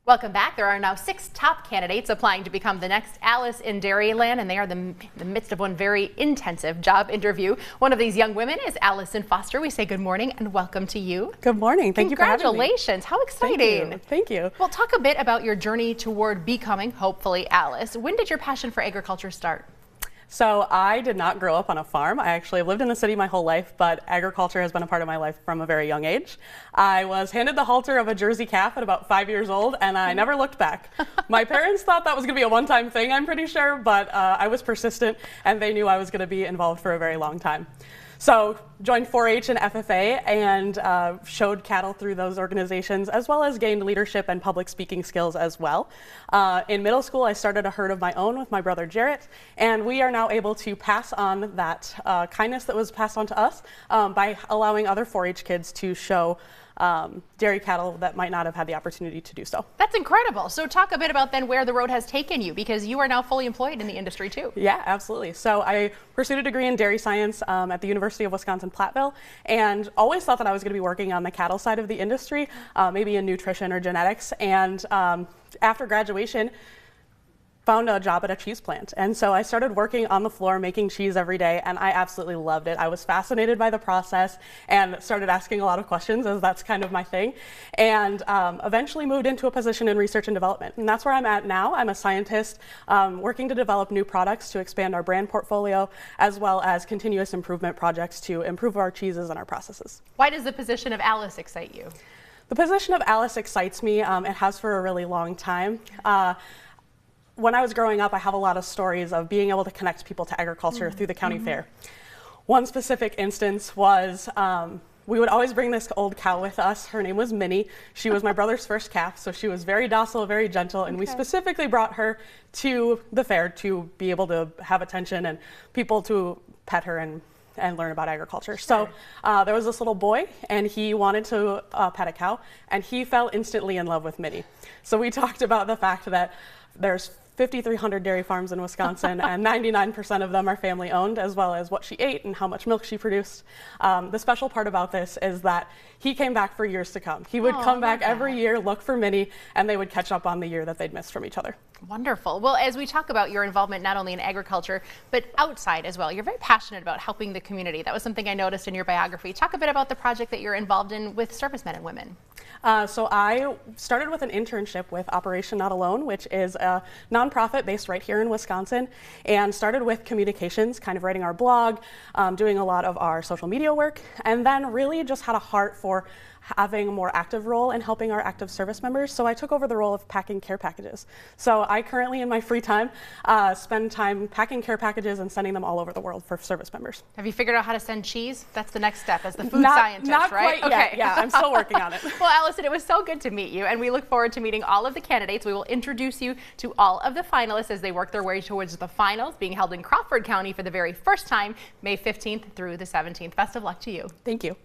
Welcome back. There are now 6 top candidates applying to become the next Alice in Dairyland, and they are in the midst of one very intensive job interview. One of these young women is Allison Foster. We say good morning and welcome to you. Good morning. Thank you for having me. Congratulations. How exciting. Thank you. Well, talk a bit about your journey toward becoming, hopefully, Alice. When did your passion for agriculture start? So I did not grow up on a farm. I actually have lived in the city my whole life, but agriculture has been a part of my life from a very young age. I was handed the halter of a Jersey calf at about 5 years old, and I never looked back. My parents thought that was going to be a one-time thing, I'm pretty sure, but I was persistent, and they knew I was going to be involved for a very long time. So joined 4-H and FFA and showed cattle through those organizations, as well as gained leadership and public speaking skills as well. In middle school, I started a herd of my own with my brother Jarrett, and we are now able to pass on that kindness that was passed on to us by allowing other 4-H kids to show dairy cattle that might not have had the opportunity to do so. That's incredible. So talk a bit about then where the road has taken you, because you are now fully employed in the industry too. Yeah, absolutely. So I pursued a degree in dairy science at the University of Wisconsin-Platteville, and always thought that I was going to be working on the cattle side of the industry, maybe in nutrition or genetics. And after graduation, found a job at a cheese plant. And so I started working on the floor making cheese every day, and I absolutely loved it. I was fascinated by the process and started asking a lot of questions, as that's kind of my thing, and eventually moved into a position in research and development. And that's where I'm at now. I'm a scientist working to develop new products to expand our brand portfolio, as well as continuous improvement projects to improve our cheeses and our processes. Why does the position of Alice excite you? The position of Alice excites me. It has for a really long time. When I was growing up, I have a lot of stories of being able to connect people to agriculture through the county fair. One specific instance was we would always bring this old cow with us. Her name was Minnie. She was my brother's first calf, so she was very docile, very gentle, and we specifically brought her to the fair to be able to have attention and people to pet her and learn about agriculture. Sure. So there was this little boy, and he wanted to pet a cow, and he fell instantly in love with Minnie. So we talked about the fact that there's 5,300 dairy farms in Wisconsin, and 99% of them are family owned, as well as what she ate and how much milk she produced. The special part about this is that he came back for years to come. He would come back every year, look for Minnie, and they would catch up on the year that they'd missed from each other. Wonderful. Well, as we talk about your involvement not only in agriculture, but outside as well, you're very passionate about helping the community. That was something I noticed in your biography. Talk a bit about the project that you're involved in with servicemen and women. So I started with an internship with Operation Not Alone, which is a nonprofit based right here in Wisconsin, and started with communications, kind of writing our blog, doing a lot of our social media work, and then really just had a heart for having a more active role in helping our active service members. So I took over the role of packing care packages. So I currently, in my free time, spend time packing care packages and sending them all over the world for service members. Have you figured out how to send cheese? That's the next step as the food scientist, not right? Quite yet. Yeah, I'm still working on it. Well, Allison, it was so good to meet you, and we look forward to meeting all of the candidates. We will introduce you to all of the finalists as they work their way towards the finals being held in Crawford County for the very first time, May 15th through the 17th. Best of luck to you. Thank you.